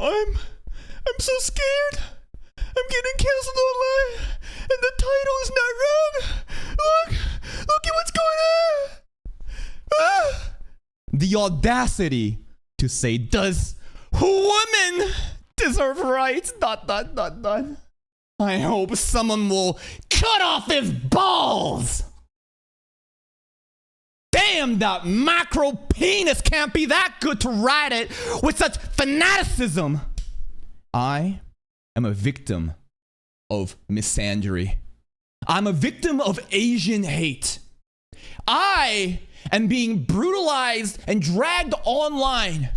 I'm so scared. I'm getting canceled online, and the title is not wrong. Look at what's going on. Ah. The audacity to say, does women deserve rights? ... I hope someone will cut off his balls. Damn, that macro penis can't be that good to write it with such fanaticism. I am a victim of misandry. I'm a victim of Asian hate. I am being brutalized and dragged online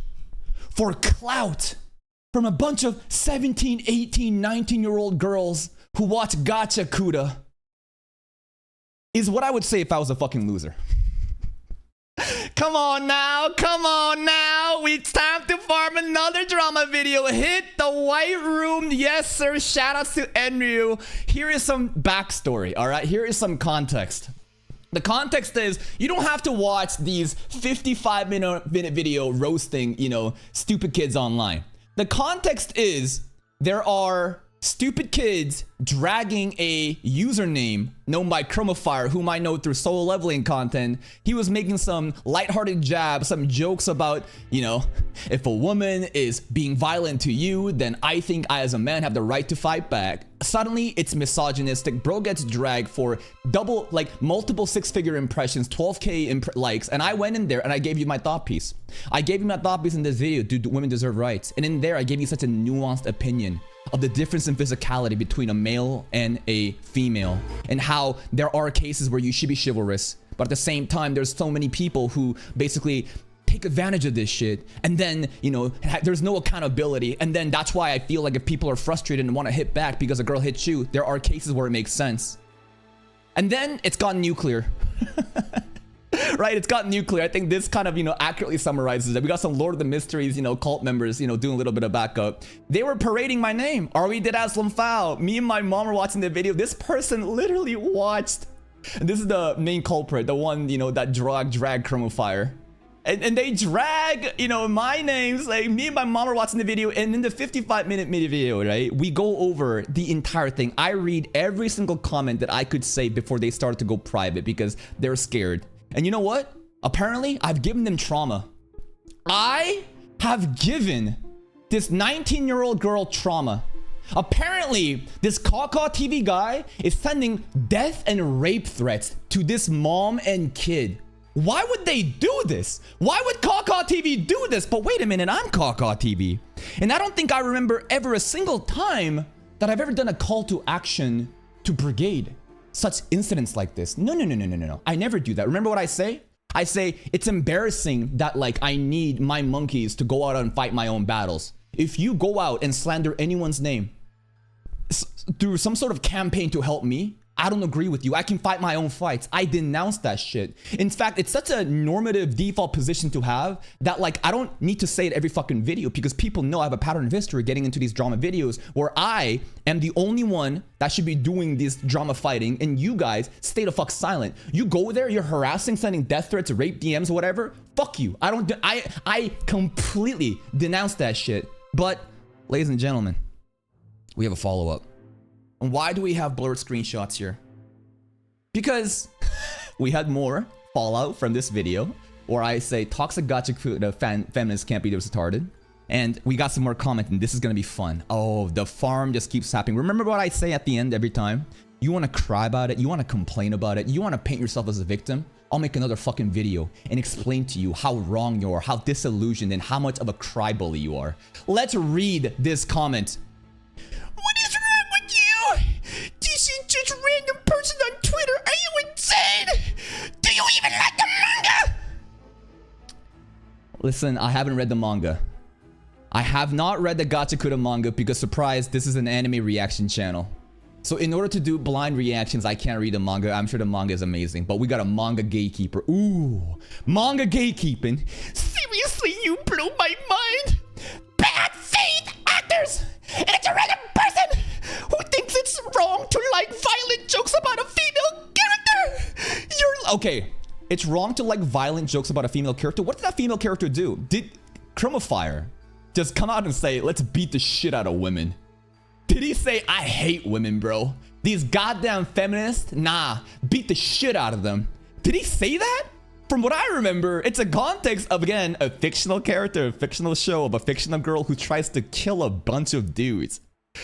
for clout from a bunch of 17, 18, 19-year-old girls who watch Gacha Kuda. Is what I would say if I was a fucking loser. Come on now, it's time to farm another drama video. Hit the white room. Yes sir, shout outs to Enryu. Here is some backstory, alright? Here is some context. The context is, you don't have to watch these 55-minute video roasting, stupid kids online. The context is, there are stupid kids dragging a username known by Chromafire, whom I know through solo leveling content. He was making some lighthearted jabs, some jokes about, if a woman is being violent to you, then I think I as a man have the right to fight back. Suddenly, it's misogynistic. Bro gets dragged for multiple six-figure impressions, 12K likes, and I went in there and I gave you my thought piece. I gave you my thought piece in this video, do women deserve rights? And in there, I gave you such a nuanced opinion of the difference in physicality between a male and a female, and how there are cases where you should be chivalrous, but at the same time, there's so many people who basically take advantage of this shit, and then, there's no accountability, and then that's why I feel like if people are frustrated and want to hit back because a girl hits you, there are cases where it makes sense. And then it's gone nuclear. Right, it's got nuclear. I think this kind of, accurately summarizes it. We got some Lord of the Mysteries, cult members, doing a little bit of backup. They were parading my name. Are we did Aslam Foul? Me and my mom were watching the video. This person literally watched. And this is the main culprit, the one, that drag Chromafire. And they drag, my names, like me and my mom are watching the video, and in the 55-minute video, right, we go over the entire thing. I read every single comment that I could say before they started to go private because they're scared. And you know what? Apparently, I've given them trauma. I have given this 19-year-old girl trauma. Apparently, this Kaka TV guy is sending death and rape threats to this mom and kid. Why would they do this? Why would Kaka TV do this? But wait a minute, I'm Kaka TV. And I don't think I remember ever a single time that I've ever done a call to action to Brigade. Such incidents like this. No. I never do that. Remember what I say? I say, it's embarrassing that I need my monkeys to go out and fight my own battles. If you go out and slander anyone's name through some sort of campaign to help me, I don't agree with you. I can fight my own fights. I denounce that shit. In fact, it's such a normative default position to have that I don't need to say it every fucking video because people know I have a pattern of history getting into these drama videos where I am the only one that should be doing this drama fighting, and you guys stay the fuck silent. You go there, you're harassing, sending death threats, rape DMs, whatever. Fuck you. I completely denounce that shit. But, ladies and gentlemen, we have a follow-up. And why do we have blurred screenshots here? Because we had more fallout from this video where I say toxic gacha feminists can't be this retarded. And we got some more comment, and this is gonna be fun. Oh, the farm just keeps happening. Remember what I say at the end every time? You wanna cry about it, you wanna complain about it, you wanna paint yourself as a victim? I'll make another fucking video and explain to you how wrong you are, how disillusioned, and how much of a crybaby you are. Let's read this comment. What is wrong with you? This is just a random person on Twitter. Are you insane? Do you even like the manga? Listen, I haven't read the manga. I have not read the Gachakuda manga because, surprise, this is an anime reaction channel. So in order to do blind reactions, I can't read the manga. I'm sure the manga is amazing, but we got a manga gatekeeper. Ooh, manga gatekeeping. Seriously, you blew my mind. Bad faith actors. And it's a random person who thinks it's wrong to like violent jokes about a female character. You're okay. It's wrong to like violent jokes about a female character. What did that female character do? Did Chromafire just come out and say, let's beat the shit out of women? Did he say, I hate women, bro? These goddamn feminists? Nah, beat the shit out of them. Did he say that? From what I remember, it's a context of, again, a fictional character, a fictional show of a fictional girl who tries to kill a bunch of dudes.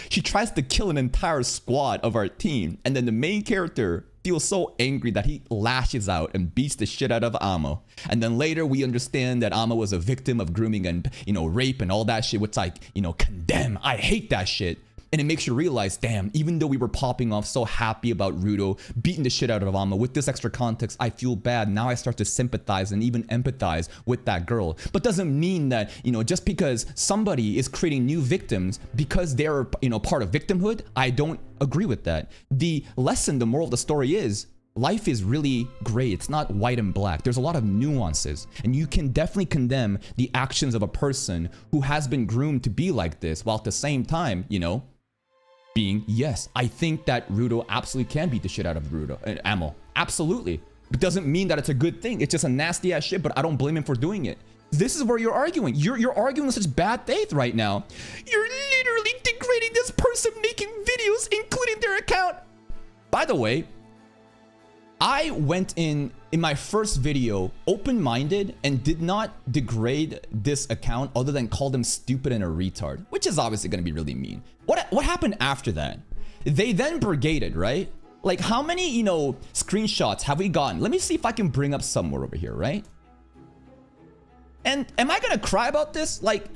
She tries to kill an entire squad of our team, and then the main character feels so angry that he lashes out and beats the shit out of Amo. And then later we understand that Amo was a victim of grooming and, rape and all that shit, which I, condemn. I hate that shit. And it makes you realize, damn, even though we were popping off so happy about Rudo beating the shit out of Amo, with this extra context, I feel bad. Now I start to sympathize and even empathize with that girl. But doesn't mean that, just because somebody is creating new victims because they're, part of victimhood, I don't agree with that. The lesson, the moral of the story is, life is really gray. It's not white and black. There's a lot of nuances, and you can definitely condemn the actions of a person who has been groomed to be like this, while at the same time, being, yes, I think that Rudo absolutely can beat the shit out of Amo. Absolutely. It doesn't mean that it's a good thing. It's just a nasty ass shit, but I don't blame him for doing it. This is where you're arguing. You're arguing with such bad faith right now. You're literally degrading this person making videos, including their account. By the way, I went in my first video open-minded and did not degrade this account other than call them stupid and a retard, which is obviously going to be really mean. What happened after that? They then brigaded, right? Like, how many, screenshots have we gotten? Let me see if I can bring up somewhere over here, right? And am I going to cry about this? Like,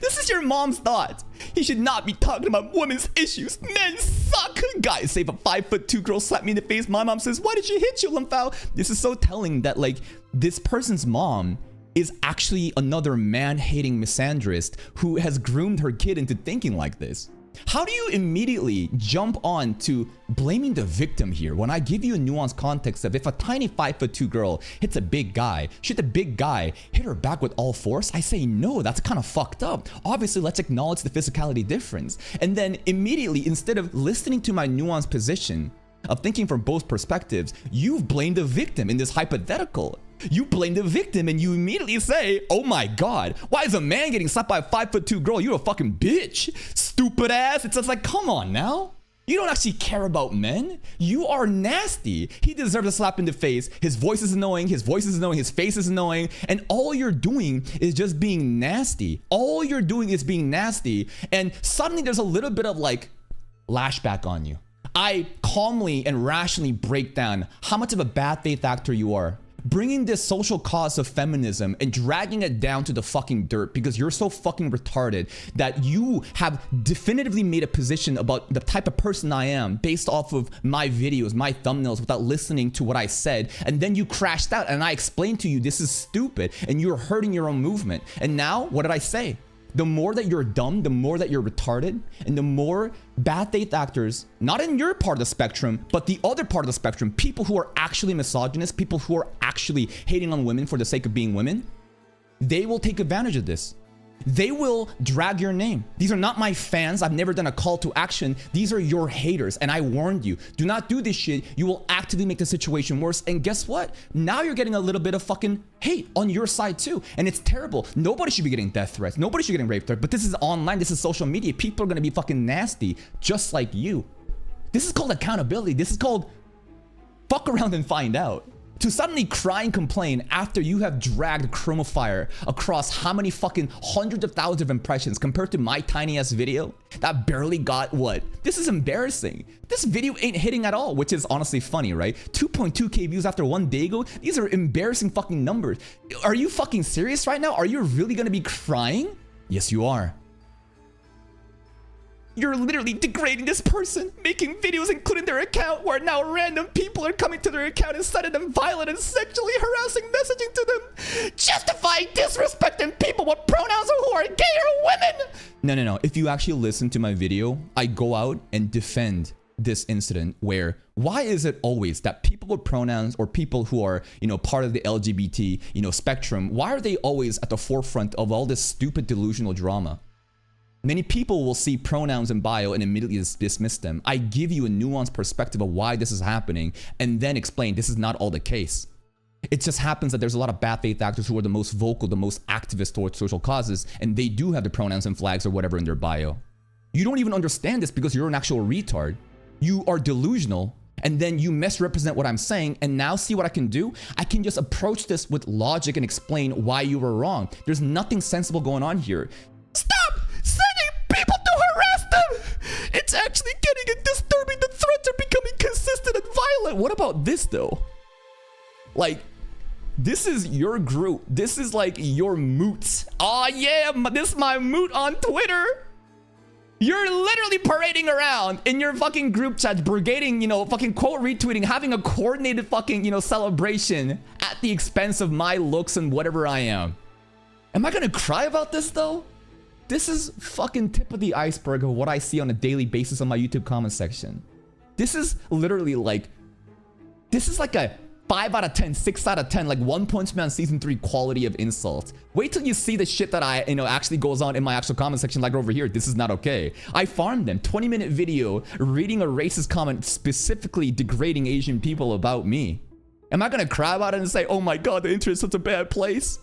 this is your mom's thought. He should not be talking about women's issues. Men suck. Guys, say if a 5'2" girl slapped me in the face, my mom says, why did she hit you, Limfao? This is so telling that, like, this person's mom is actually another man-hating misandrist who has groomed her kid into thinking like this. How do you immediately jump on to blaming the victim here when I give you a nuanced context of if a tiny 5'2" girl hits a big guy, should the big guy hit her back with all force? I say no, that's kind of fucked up. Obviously, let's acknowledge the physicality difference. And then immediately, instead of listening to my nuanced position of thinking from both perspectives, you've blamed the victim in this hypothetical. You blame the victim and you immediately say, oh my god, why is a man getting slapped by a 5'2" girl? You're a fucking bitch, stupid ass. It's just like, come on now. You don't actually care about men. You are nasty. He deserves a slap in the face. His voice is annoying. His voice is annoying. His face is annoying. And all you're doing is just being nasty. All you're doing is being nasty. And suddenly there's a little bit of like lashback on you. I calmly and rationally break down how much of a bad faith actor you are, bringing this social cause of feminism and dragging it down to the fucking dirt because you're so fucking retarded that you have definitively made a position about the type of person I am based off of my videos, my thumbnails, without listening to what I said. And then you crashed out and I explained to you this is stupid and you're hurting your own movement. And now, what did I say? The more that you're dumb, the more that you're retarded, and the more bad faith actors, not in your part of the spectrum, but the other part of the spectrum, people who are actually misogynist, people who are actually hating on women for the sake of being women, they will take advantage of this. They will drag your name. These are not my fans. I've never done a call to action. These are your haters. And I warned you, do not do this shit. You will actively make the situation worse. And guess what? Now you're getting a little bit of fucking hate on your side too. And it's terrible. Nobody should be getting death threats. Nobody should be getting rape threats. But this is online. This is social media. People are going to be fucking nasty, just like you. This is called accountability. This is called fuck around and find out. To suddenly cry and complain after you have dragged Chromafire across how many fucking hundreds of thousands of impressions compared to my tiny ass video that barely got what? This is embarrassing. This video ain't hitting at all, which is honestly funny, right? 2.2k views after one day ago. These are embarrassing fucking numbers. Are you fucking serious right now? Are you really gonna be crying? Yes, you are. You're literally degrading this person, making videos including their account where now random people are coming to their account and sending them violent and sexually harassing messaging to them, justifying disrespecting people with pronouns who are gay or women. No. If you actually listen to my video, I go out and defend this incident where why is it always that people with pronouns or people who are, part of the LGBT, spectrum, why are they always at the forefront of all this stupid delusional drama? Many people will see pronouns in bio and immediately dismiss them. I give you a nuanced perspective of why this is happening and then explain this is not all the case. It just happens that there's a lot of bad faith actors who are the most vocal, the most activist towards social causes, and they do have the pronouns and flags or whatever in their bio. You don't even understand this because you're an actual retard. You are delusional, and then you misrepresent what I'm saying, and now see what I can do? I can just approach this with logic and explain why you were wrong. There's nothing sensible going on here. Stop sending people to harass them! It's actually getting disturbing. The threats are becoming consistent and violent. What about this though? Like, this is your group. This is like your moots. Oh yeah, this is my moot on Twitter. You're literally parading around in your fucking group chat, brigading, fucking quote retweeting, having a coordinated fucking, celebration at the expense of my looks and whatever I am. Am I gonna cry about this though? This is fucking tip of the iceberg of what I see on a daily basis on my YouTube comment section. This is literally like, this is like a 5 out of 10, 6 out of 10, like One Punch Man season 3 quality of insult. Wait till you see the shit that I, actually goes on in my actual comment section, like over here. This is not okay. I farmed them. 20-minute video reading a racist comment specifically degrading Asian people about me. Am I gonna cry about it and say, oh my god, the internet is such a bad place?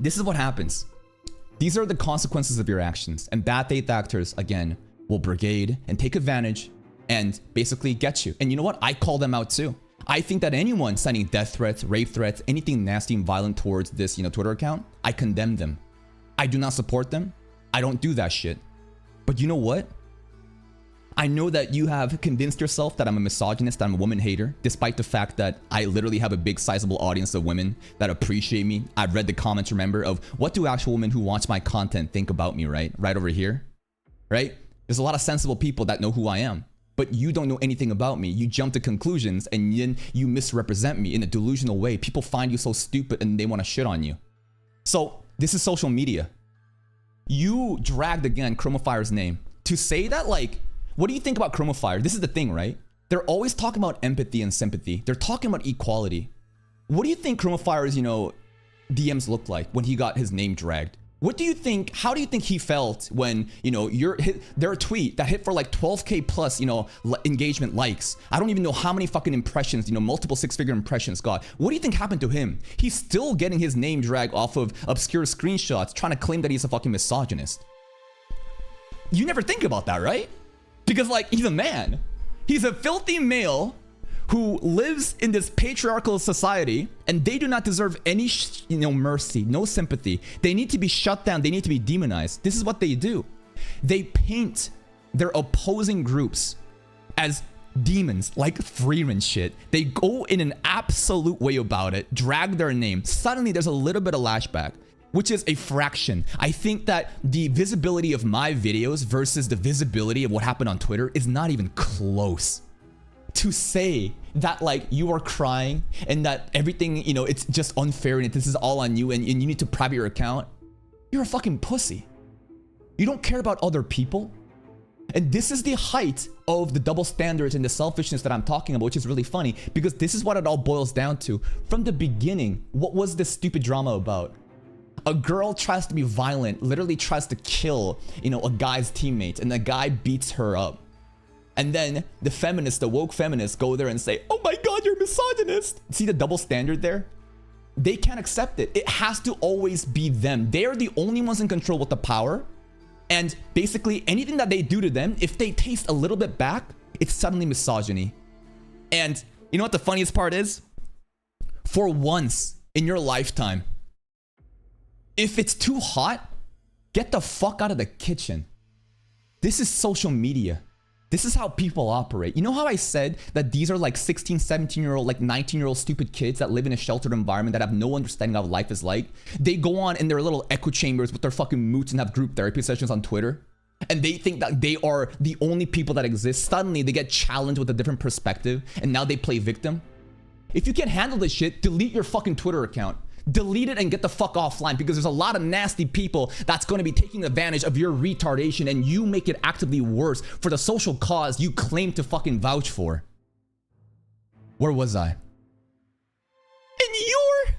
This is what happens. These are the consequences of your actions. And bad faith actors, again, will brigade and take advantage and basically get you. And you know what? I call them out too. I think that anyone sending death threats, rape threats, anything nasty and violent towards this, Twitter account, I condemn them. I do not support them. I don't do that shit. But you know what? I know that you have convinced yourself that I'm a misogynist, that I'm a woman hater, despite the fact that I literally have a big sizable audience of women that appreciate me. I've read the comments, remember, of what do actual women who watch my content think about me, right? Right over here, right? There's a lot of sensible people that know who I am. But you don't know anything about me. You jump to conclusions and then you misrepresent me in a delusional way. People find you so stupid and they want to shit on you. So this is social media. You dragged again Chromofire's name to say that, like, what do you think about Chromofire? This is the thing, right? They're always talking about empathy and sympathy. They're talking about equality. What do you think Chromofire's, DMs looked like when he got his name dragged? What do you think, how do you think he felt when, their tweet that hit for like 12K plus, engagement likes? I don't even know how many fucking impressions, multiple 6-figure impressions got. What do you think happened to him? He's still getting his name dragged off of obscure screenshots, trying to claim that he's a fucking misogynist. You never think about that, right? Because, like, he's a man. He's a filthy male who lives in this patriarchal society, and they do not deserve any, mercy, no sympathy. They need to be shut down. They need to be demonized. This is what they do. They paint their opposing groups as demons, like Freeman shit. They go in an absolute way about it, drag their name. Suddenly, there's a little bit of lashback, which is a fraction. I think that the visibility of my videos versus the visibility of what happened on Twitter is not even close. To say that, like, you are crying and that everything, it's just unfair and this is all on you and you need to private your account, you're a fucking pussy. You don't care about other people. And this is the height of the double standards and the selfishness that I'm talking about, which is really funny because this is what it all boils down to. From the beginning, what was this stupid drama about? A girl tries to be violent, literally tries to kill, a guy's teammate, and the guy beats her up. And then the feminists, the woke feminists go there and say, oh my god, you're a misogynist. See the double standard there? They can't accept it. It has to always be them. They are the only ones in control with the power. And basically anything that they do to them, if they taste a little bit back, it's suddenly misogyny. And you know what the funniest part is? For once in your lifetime, if it's too hot, get the fuck out of the kitchen. This is social media. This is how people operate. You know how I said that these are like 16, 17-year-old, like 19-year-old stupid kids that live in a sheltered environment that have no understanding of what life is like? They go on in their little echo chambers with their fucking moots and have group therapy sessions on Twitter. And they think that they are the only people that exist. Suddenly they get challenged with a different perspective and now they play victim. If you can't handle this shit, delete your fucking Twitter account. Delete it and get the fuck offline because there's a lot of nasty people that's going to be taking advantage of your retardation and you make it actively worse for the social cause you claim to fucking vouch for. Where was I? And you're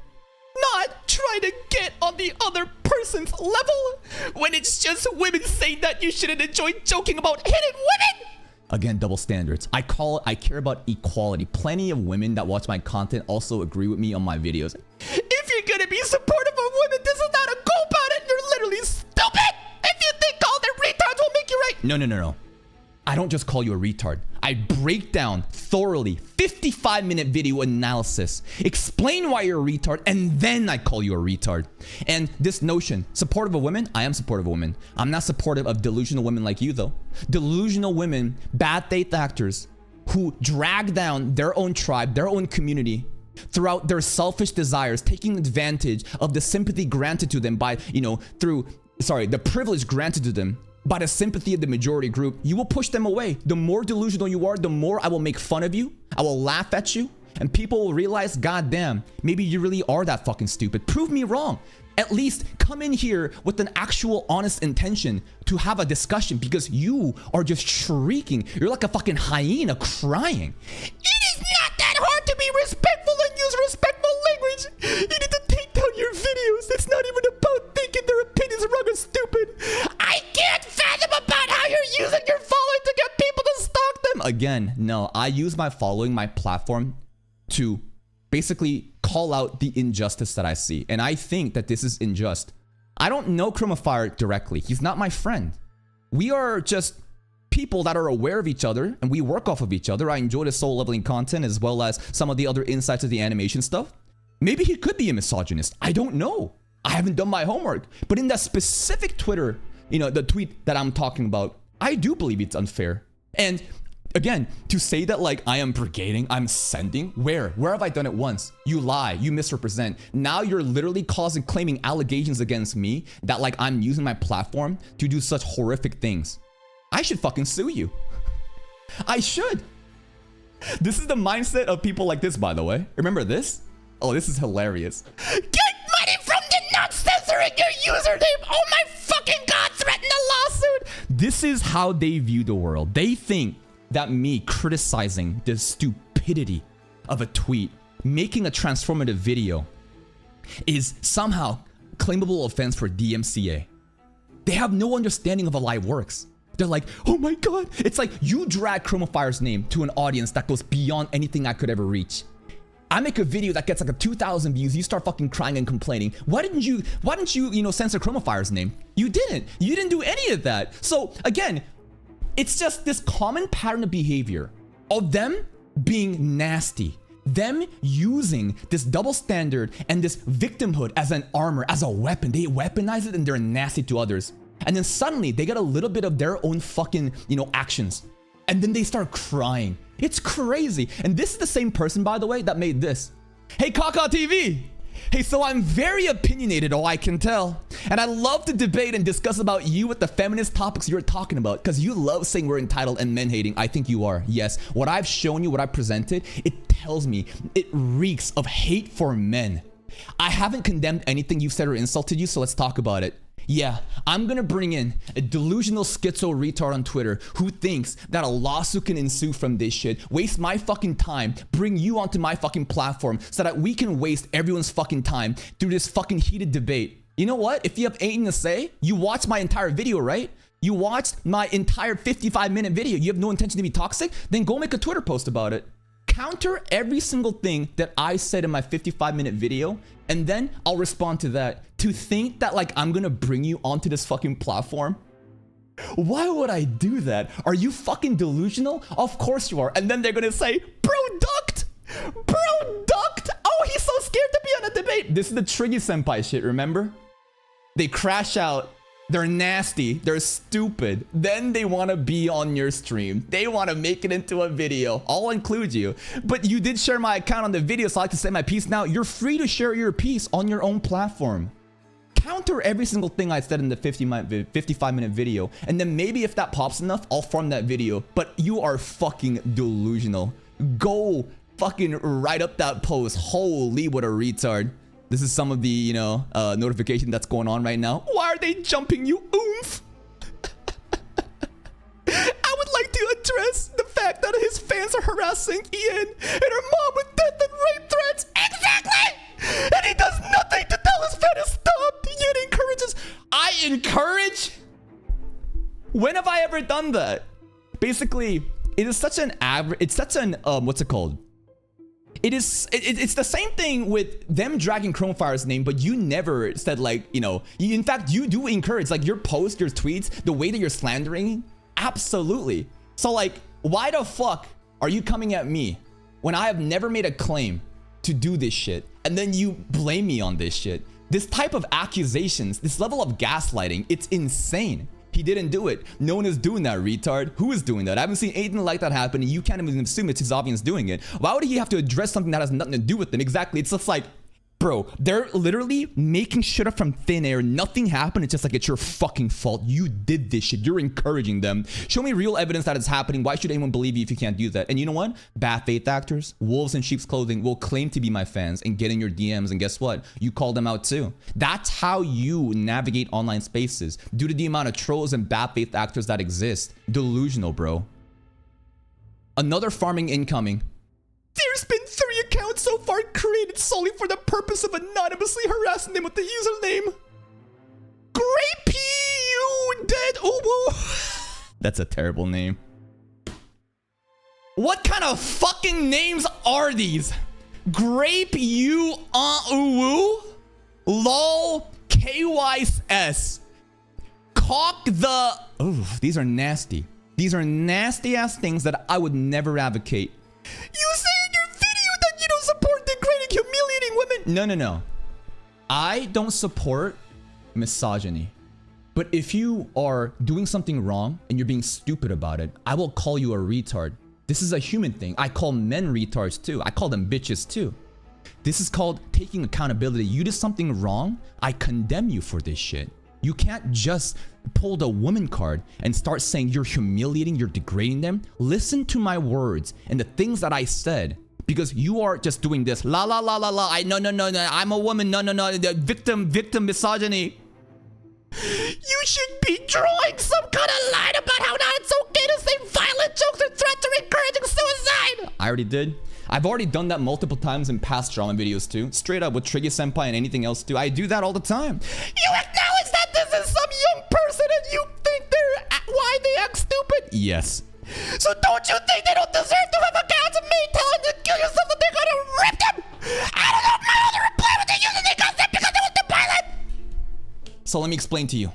not trying to get on the other person's level when it's just women saying that you shouldn't enjoy joking about hitting women. Again, double standards. I care about equality. Plenty of women that watch my content also agree with me on my videos. If you're gonna be supportive of women, this is not a go about it. You're literally stupid. If you think all the retards will make you right. No. I don't just call you a retard. I break down thoroughly 55-minute video analysis, explain why you're a retard, and then I call you a retard. And this notion, supportive of women, I am supportive of women. I'm not supportive of delusional women like you though. Delusional women, bad faith actors who drag down their own tribe, their own community throughout their selfish desires, taking advantage of the sympathy granted to them by, the privilege granted to them by the sympathy of the majority group. You will push them away. The more delusional you are, the more I will make fun of you. I will laugh at you. And people will realize, God damn, maybe you really are that fucking stupid. Prove me wrong. At least come in here with an actual honest intention to have a discussion, because you are just shrieking. You're like a fucking hyena crying. It is not that hard to be respectful and use respectful language. You need to take down your videos. It's not even about thinking their opinions wrong or stupid. I can't fathom about how you're using your following to get people to stalk them. Again, no, I use my following, my platform, to basically call out the injustice that I see. And I think that this is unjust. I don't know Chromafire directly. He's not my friend. We are just people that are aware of each other and we work off of each other. I enjoy the soul leveling content as well as some of the other insights of the animation stuff. Maybe he could be a misogynist. I don't know. I haven't done my homework. But in that specific Twitter, the tweet that I'm talking about, I do believe it's unfair. And again, to say that like I am brigading, I'm sending, where have I done it once? You lie, you misrepresent. Now you're literally claiming allegations against me that like I'm using my platform to do such horrific things. I should fucking sue you. I should. This is the mindset of people like this, by the way. Remember this? Oh, this is hilarious. Get money from the not censoring your username. Oh my fucking God, threaten a lawsuit. This is how they view the world. They think that me criticizing the stupidity of a tweet, making a transformative video, is somehow claimable offense for DMCA. They have no understanding of how life works. They're like, oh my God. It's like you drag Chromafire's name to an audience that goes beyond anything I could ever reach. I make a video that gets like 2,000 views. You start fucking crying and complaining. Why didn't you censor Chromafire's name? You didn't do any of that. So again, it's just this common pattern of behavior of them being nasty, them using this double standard and this victimhood as an armor, as a weapon. They weaponize it and they're nasty to others. And then suddenly they get a little bit of their own fucking, actions. And then they start crying. It's crazy. And this is the same person, by the way, that made this. Hey, Kaka TV. Hey, so I'm very opinionated, I can tell. And I love to debate and discuss about you with the feminist topics you're talking about, because you love saying we're entitled and men-hating. I think you are, yes. What I've shown you, what I've presented, it tells me, it reeks of hate for men. I haven't condemned anything you've said or insulted you, so let's talk about it. Yeah, I'm gonna bring in a delusional schizo retard on Twitter who thinks that a lawsuit can ensue from this shit, waste my fucking time, bring you onto my fucking platform so that we can waste everyone's fucking time through this fucking heated debate. You know what? If you have anything to say, you watched my entire video, right? You watched my entire 55-minute video. You have no intention to be toxic? Then go make a Twitter post about it. Counter every single thing that I said in my 55-minute video, and then I'll respond to that. To think that like I'm gonna bring you onto this fucking platform? Why would I do that? Are you fucking delusional? Of course you are. And then they're gonna say, bro ducked! Bro ducked! Oh, he's so scared to be on a debate. This is the Triggy Senpai shit, remember? They crash out. They're nasty, they're stupid, then they want to be on your stream. They want to make it into a video. I'll include you. But you did share my account on the video, so I like to say my piece now. You're free to share your piece on your own platform. Counter every single thing I said in the 55-minute video, and then maybe if that pops enough, I'll farm that video. But you are fucking delusional. Go fucking write up that post. Holy, what a retard. This is some of the, notification that's going on right now. Why are they jumping you? Oomph! I would like to address the fact that his fans are harassing Ian and her mom with death and rape threats. Exactly! And he does nothing to tell his fan to stop. Yet encourages. I encourage? When have I ever done that? Basically, It is such an it's such an what's it called? It's the same thing with them dragging Chromefire's name, but you never said, like, you know, in fact, you do encourage, like, your posts, your tweets, the way that you're slandering. Absolutely. So, like, why the fuck are you coming at me when I have never made a claim to do this shit, and then you blame me on this shit? This type of accusations, this level of gaslighting, it's insane. He didn't do it. No one is doing that, retard. Who is doing that? I haven't seen anything like that happen, and you can't even assume it's his audience doing it. Why would he have to address something that has nothing to do with him? Exactly. It's just like, bro, they're literally making shit up from thin air. Nothing happened. It's just like, it's your fucking fault. You did this shit. You're encouraging them. Show me real evidence that it's happening. Why should anyone believe you if you can't do that? And you know what? Bad faith actors, wolves in sheep's clothing, will claim to be my fans and get in your DMs. And guess what? You call them out too. That's how you navigate online spaces. Due to the amount of trolls and bad faith actors that exist. Delusional, bro. Another farming incoming. There's been 3 accounts so far created solely for the purpose of anonymously harassing them with the username Grape You Dead Uwu. That's a terrible name. What kind of fucking names are these? Grape You Uwu? LOL KYS. Cock the... Ooh, these are nasty. These are nasty ass things that I would never advocate. You say in your video that you don't support degrading, humiliating women. No. I don't support misogyny. But if you are doing something wrong and you're being stupid about it, I will call you a retard. This is a human thing. I call men retards too. I call them bitches too. This is called taking accountability. You did something wrong. I condemn you for this shit. You can't just pull the woman card and start saying you're humiliating, you're degrading them. Listen to my words and the things that I said, because you are just doing this. La la la la la. No. I'm a woman. No. The victim misogyny. You should be drawing some kind of line about how now it's okay to say violent jokes or threats or encouraging suicide. I already did. I've already done that multiple times in past drama videos too. Straight up with Trigger Senpai and anything else too. I do that all the time. You acknowledge that this is some young person and you think why they act stupid? Yes. So don't you think they don't deserve to have accounts of me telling them to kill yourself and they're gonna rip them? I don't know if my other reply with the using the concept because it was the pilot. So let me explain to you.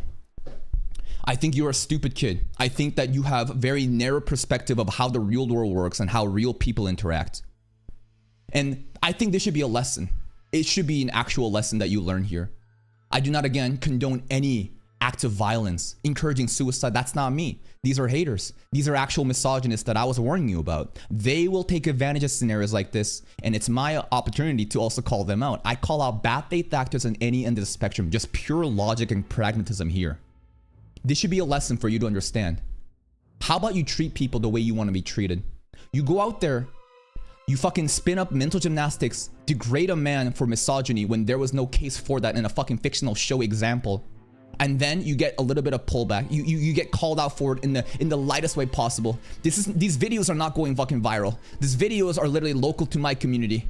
I think you're a stupid kid. I think that you have a very narrow perspective of how the real world works and how real people interact. And I think this should be a lesson. It should be an actual lesson that you learn here. I do not, again, condone any act of violence, encouraging suicide. That's not me. These are haters. These are actual misogynists that I was warning you about. They will take advantage of scenarios like this, and it's my opportunity to also call them out. I call out bad faith actors on any end of the spectrum, just pure logic and pragmatism here. This should be a lesson for you to understand. How about you treat people the way you want to be treated? You go out there, you fucking spin up mental gymnastics, degrade a man for misogyny when there was no case for that in a fucking fictional show example. And then you get a little bit of pullback. You get called out for it in the lightest way possible. These videos are not going fucking viral. These videos are literally local to my community.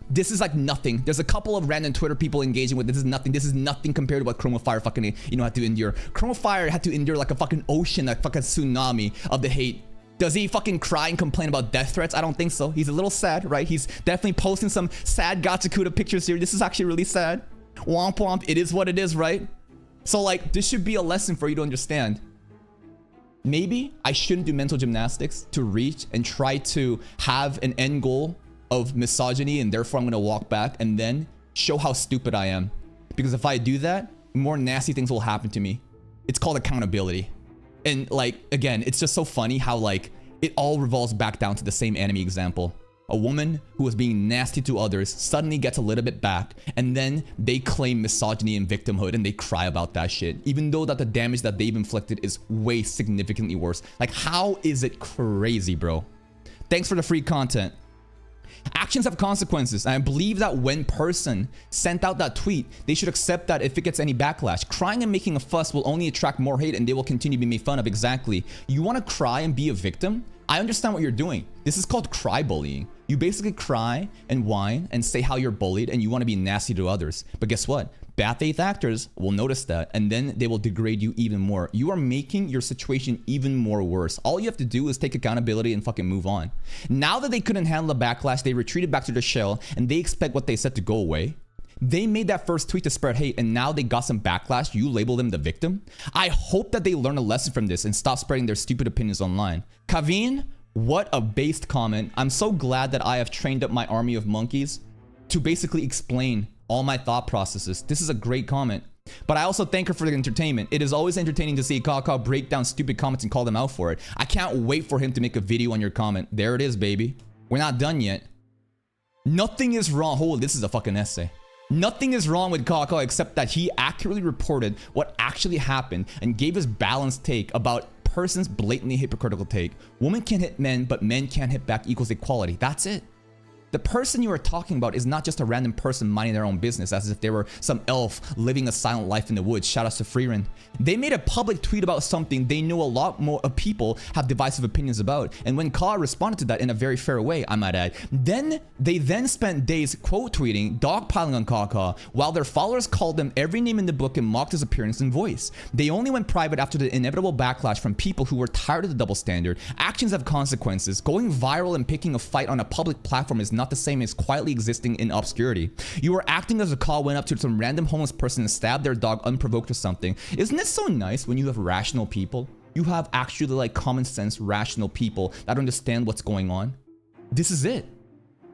This is like nothing. There's a couple of random Twitter people engaging with this. Is nothing. This is nothing compared to what Chromafire fucking, had to endure. Chromafire had to endure like a fucking ocean, like fucking tsunami of the hate. Does he fucking cry and complain about death threats? I don't think so. He's a little sad, right? He's definitely posting some sad Gachakuda pictures here. This is actually really sad. Womp womp. It is what it is, right? So like, this should be a lesson for you to understand. Maybe I shouldn't do mental gymnastics to reach and try to have an end goal of misogyny, and therefore I'm gonna walk back and then show how stupid I am. Because if I do that, more nasty things will happen to me. It's called accountability. And like, again, it's just so funny how like it all revolves back down to the same enemy example. A woman who was being nasty to others suddenly gets a little bit back, and then they claim misogyny and victimhood and they cry about that shit, even though that the damage that they've inflicted is way significantly worse. Like, how is it crazy, bro? Thanks for the free content. Actions have consequences, and I believe that when person sent out that tweet, they should accept that if it gets any backlash. Crying and making a fuss will only attract more hate, and they will continue to be made fun of. Exactly. You want to cry and be a victim? I understand what you're doing. This is called cry bullying. You basically cry and whine and say how you're bullied and you want to be nasty to others. But guess what? Bad faith actors will notice that, and then they will degrade you even more. You are making your situation even more worse. All you have to do is take accountability and fucking move on. Now that they couldn't handle the backlash, they retreated back to their shell, and they expect what they said to go away. They made that first tweet to spread hate, and now they got some backlash. You label them the victim. I hope that they learn a lesson from this and stop spreading their stupid opinions online. Kaveen, what a based comment. I'm so glad that I have trained up my army of monkeys to basically explain all my thought processes. This is a great comment. But I also thank her for the entertainment. It is always entertaining to see Kaka break down stupid comments and call them out for it. I can't wait for him to make a video on your comment. There it is, baby. We're not done yet. Nothing is wrong. Hold, this is a fucking essay. Nothing is wrong with Kaka except that he accurately reported what actually happened and gave his balanced take about person's blatantly hypocritical take. Women can't hit men, but men can't hit back equals equality. That's it. The person you are talking about is not just a random person minding their own business as if they were some elf living a silent life in the woods. Shout out to Freeran. They made a public tweet about something they know a lot more of people have divisive opinions about. And when Ka responded to that in a very fair way, I might add, then they spent days quote tweeting, dogpiling on Kaka, while their followers called them every name in the book and mocked his appearance and voice. They only went private after the inevitable backlash from people who were tired of the double standard. Actions have consequences. Going viral and picking a fight on a public platform is not the same as quietly existing in obscurity. You were acting as a Ka went up to some random homeless person and stabbed their dog unprovoked or something. Isn't it so nice when you have rational people? You have actually like common sense, rational people that understand what's going on. This is it.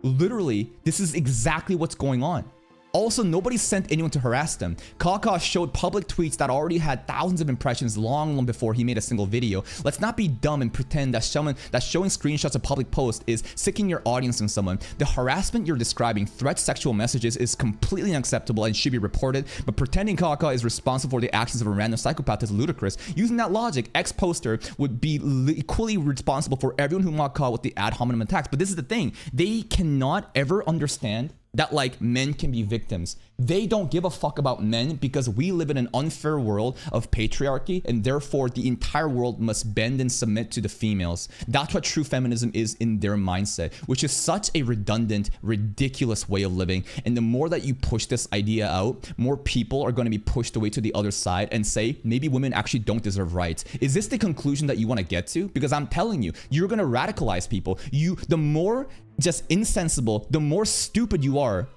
Literally, this is exactly what's going on. Also, nobody sent anyone to harass them. Kaka showed public tweets that already had thousands of impressions long before he made a single video. Let's not be dumb and pretend that showing screenshots of public posts is sicking your audience on someone. The harassment you're describing, threats, sexual messages, is completely unacceptable and should be reported, but pretending Kaka is responsible for the actions of a random psychopath is ludicrous. Using that logic, ex-poster would be equally responsible for everyone who mocked Ka with the ad hominem attacks. But this is the thing. They cannot ever understand that like men can be victims. They don't give a fuck about men because we live in an unfair world of patriarchy, and therefore the entire world must bend and submit to the females. That's what true feminism is in their mindset, which is such a redundant, ridiculous way of living. And the more that you push this idea out, more people are going to be pushed away to the other side and say maybe women actually don't deserve rights. Is this the conclusion that you want to get to? Because I'm telling you, you're going to radicalize people. The more just insensible, the more stupid you are,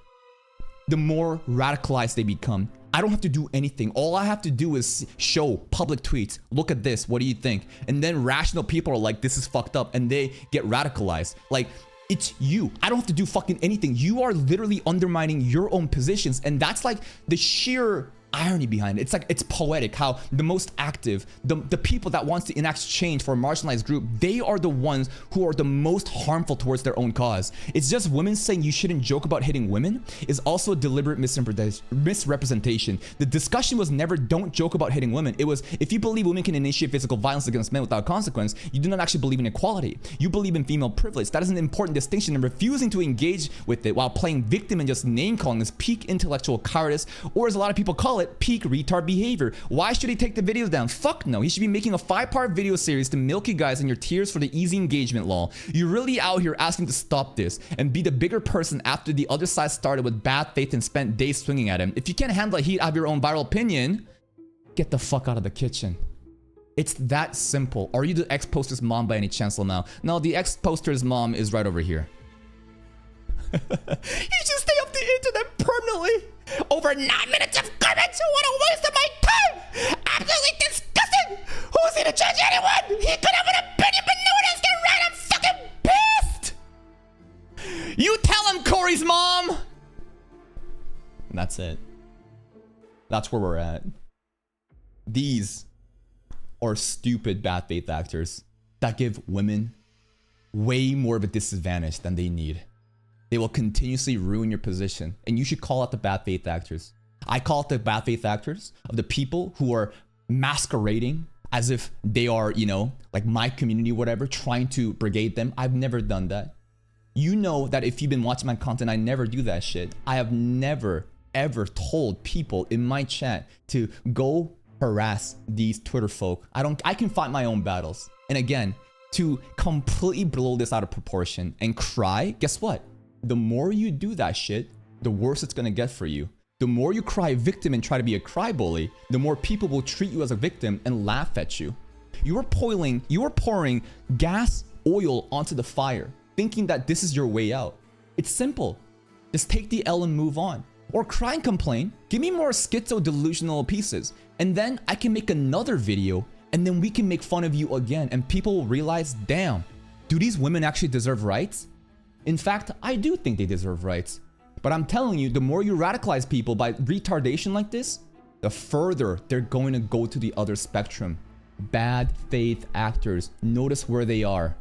the more radicalized they become. I don't have to do anything. All I have to do is show public tweets. Look at this. What do you think? And then rational people are like, this is fucked up. And they get radicalized. Like, it's you. I don't have to do fucking anything. You are literally undermining your own positions. And that's like the sheer irony behind it. It's like, it's poetic how the most active, the people that wants to enact change for a marginalized group, they are the ones who are the most harmful towards their own cause. It's just women saying you shouldn't joke about hitting women is also a deliberate misrepresentation. The discussion was never don't joke about hitting women. It was if you believe women can initiate physical violence against men without consequence, you do not actually believe in equality. You believe in female privilege. That is an important distinction, and refusing to engage with it while playing victim and just name calling is peak intellectual cowardice, or as a lot of people call it, peak retard behavior. Why should he take the videos down? Fuck no. He should be making a 5-part video series to milk you guys and your tears for the easy engagement lol. You're really out here asking to stop this and be the bigger person after the other side started with bad faith and spent days swinging at him. If you can't handle the heat of your own viral opinion, get the fuck out of the kitchen. It's that simple. Are you the ex-poster's mom by any chance now? No, the ex-poster's mom is right over here. You should stay off the internet permanently. Over 9 minutes of comments. What a waste of my time. Absolutely disgusting. Who's here to judge anyone? He could have an opinion, but no one else can write. I'm fucking pissed. You tell him, Corey's mom. And that's it. That's where we're at. These are stupid bad faith actors that give women way more of a disadvantage than they need. They will continuously ruin your position, and you should call out the bad faith actors. I call it the bad faith actors of the people who are masquerading as if they are, you know, like my community, whatever, trying to brigade them. I've never done that. You know that if you've been watching my content, I never do that shit. I have never, ever told people in my chat to go harass these Twitter folk. I can fight my own battles. And again, to completely blow this out of proportion and cry, guess what? The more you do that shit, the worse it's gonna get for you. The more you cry victim and try to be a crybaby, the more people will treat you as a victim and laugh at you. You are pouring gas, oil onto the fire, thinking that this is your way out. It's simple. Just take the L and move on. Or cry and complain. Give me more schizo-delusional pieces. And then I can make another video, and then we can make fun of you again, and people will realize, damn, do these women actually deserve rights? In fact, I do think they deserve rights. But I'm telling you, the more you radicalize people by retardation like this, the further they're going to go to the other spectrum. Bad faith actors, notice where they are.